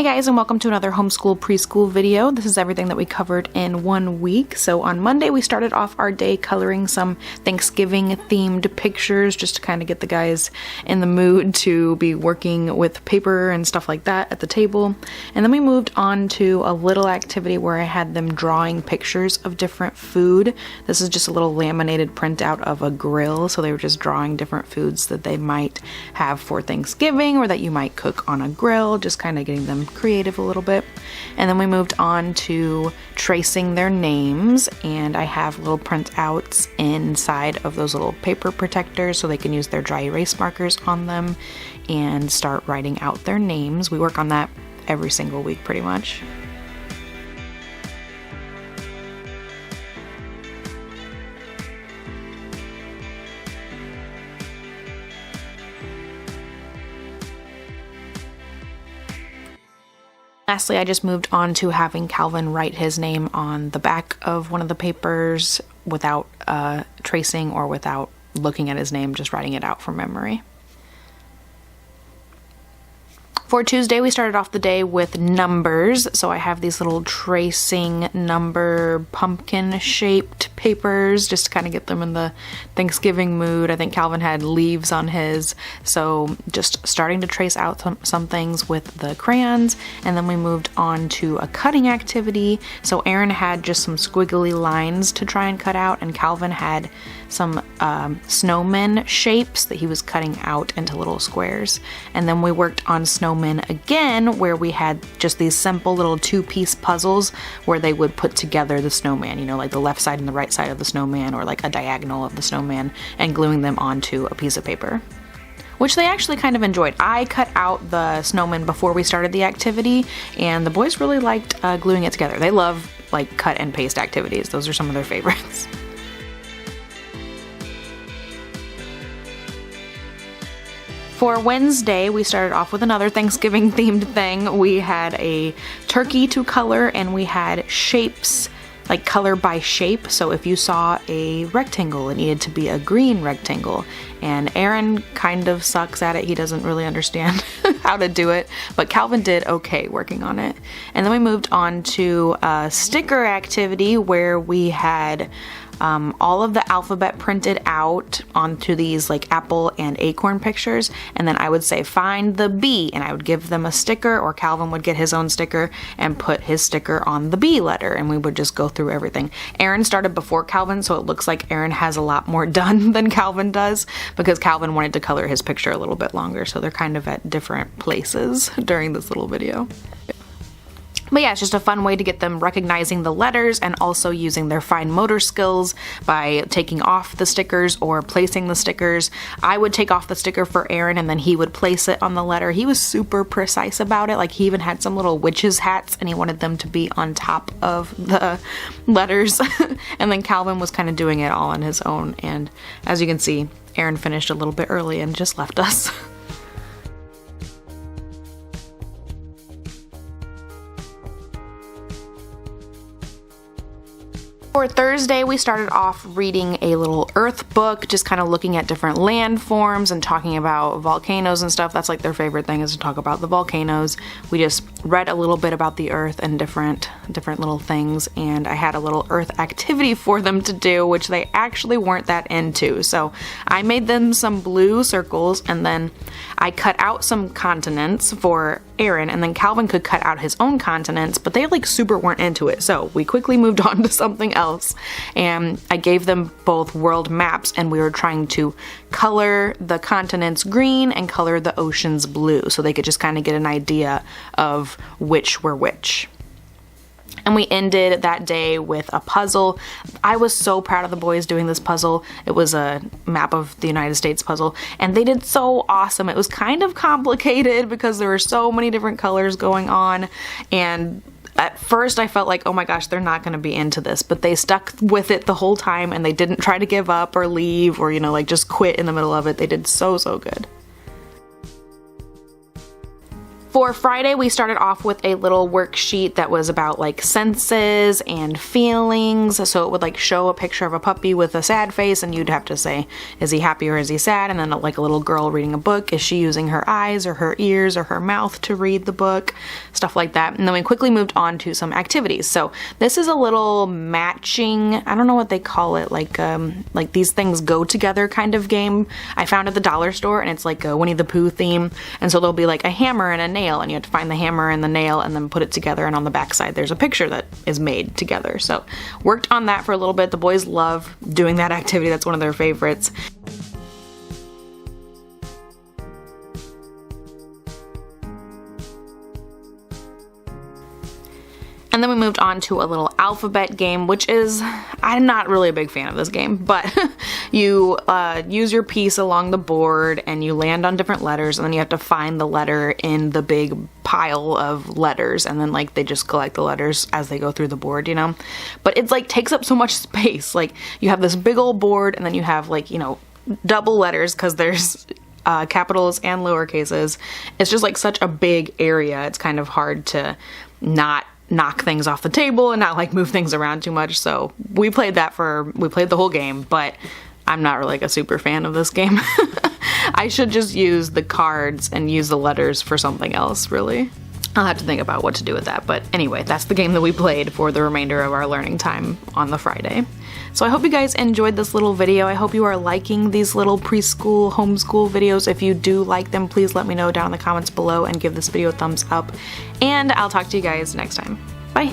guys, and welcome to another Homeschool Preschool video. This is everything that we covered in 1 week. So on Monday we started off our day coloring some Thanksgiving themed pictures just to kind of get the guys in the mood to be working with paper and stuff like that at the table. And then we moved on to a little activity where I had them drawing pictures of different food. This is just a little laminated printout of a grill, so they were just drawing different foods that they might have for Thanksgiving or that you might cook on a grill, just kind of getting them creative a little bit. And then we moved on to tracing their names, and I have little printouts inside of those little paper protectors so they can use their dry erase markers on them and start writing out their names. We work on that every single week pretty much. Lastly, I just moved on to having Calvin write his name on the back of one of the papers without tracing or without looking at his name, just writing it out from memory. For Tuesday, we started off the day with numbers, so I have these little tracing number pumpkin-shaped papers just to kind of get them in the Thanksgiving mood. I think Calvin had leaves on his, so just starting to trace out some things with the crayons, and then we moved on to a cutting activity. So Eren had just some squiggly lines to try and cut out, and Calvin had some snowman shapes that he was cutting out into little squares. And then we worked on snowmen again, where we had just these simple little two-piece puzzles where they would put together the snowman, you know, like the left side and the right side of the snowman, or like a diagonal of the snowman, and gluing them onto a piece of paper, which they actually kind of enjoyed. I cut out the snowman before we started the activity, and the boys really liked gluing it together. They love like cut and paste activities. Those are some of their favorites. For Wednesday, we started off with another Thanksgiving themed thing. We had a turkey to color, and we had shapes, like color by shape. So if you saw a rectangle, it needed to be a green rectangle. And Eren kind of sucks at it. He doesn't really understand how to do it, but Calvin did okay working on it. And then we moved on to a sticker activity where we had all of the alphabet printed out onto these like apple and acorn pictures, and then I would say find the B, and I would give them a sticker, or Calvin would get his own sticker and put his sticker on the B letter, and we would just go through everything. Eren started before Calvin, so it looks like Eren has a lot more done than Calvin does, because Calvin wanted to color his picture a little bit longer, so they're kind of at different places during this little video. But yeah, it's just a fun way to get them recognizing the letters and also using their fine motor skills by taking off the stickers or placing the stickers. I would take off the sticker for Eren, and then he would place it on the letter. He was super precise about it. Like, he even had some little witches hats, and he wanted them to be on top of the letters. And then Calvin was kind of doing it all on his own. And as you can see, Eren finished a little bit early and just left us. For Thursday, we started off reading a little earth book, just kind of looking at different landforms and talking about volcanoes and stuff. That's like their favorite thing, is to talk about the volcanoes. We just read a little bit about the earth and different little things, and I had a little earth activity for them to do, which they actually weren't that into. So I made them some blue circles, and then I cut out some continents for Eren, and then Calvin could cut out his own continents, but they like super weren't into it. So we quickly moved on to something else, and I gave them both world maps, and we were trying to color the continents green and color the oceans blue, so they could just kind of get an idea of which were which. And we ended that day with a puzzle. I was so proud of the boys doing this puzzle. It was a map of the United States puzzle, and they did so awesome. It was kind of complicated because there were so many different colors going on, and at first I felt like, oh my gosh, they're not going to be into this, but they stuck with it the whole time, and they didn't try to give up or leave or, you know, like just quit in the middle of it. They did so good. For Friday, we started off with a little worksheet that was about like senses and feelings. So it would like show a picture of a puppy with a sad face, and you'd have to say, is he happy or is he sad? And then like a little girl reading a book, is she using her eyes or her ears or her mouth to read the book? Stuff like that. And then we quickly moved on to some activities. So this is a little matching, I don't know what they call it, like these things go together kind of game I found at the dollar store, and it's like a Winnie the Pooh theme. And so there'll be like a hammer and a nail, and you have to find the hammer and the nail and then put it together, and on the back side there's a picture that is made together. So worked on that for a little bit. The boys love doing that activity. That's one of their favorites. And then we moved on to a little alphabet game, which is, I'm not really a big fan of this game, but you use your piece along the board and you land on different letters, and then you have to find the letter in the big pile of letters, and then like they just collect the letters as they go through the board, you know? But it's like takes up so much space. Like you have this big old board, and then you have like, you know, double letters because there's capitals and lower cases. It's just like such a big area. It's kind of hard to not knock things off the table and not like move things around too much. So we played the whole game, but I'm not really like a super fan of this game. I should just use the cards and use the letters for something else, really. I'll have to think about what to do with that. But anyway, that's the game that we played for the remainder of our learning time on the Friday. So I hope you guys enjoyed this little video. I hope you are liking these little preschool homeschool videos. If you do like them, please let me know down in the comments below and give this video a thumbs up. And I'll talk to you guys next time. Bye!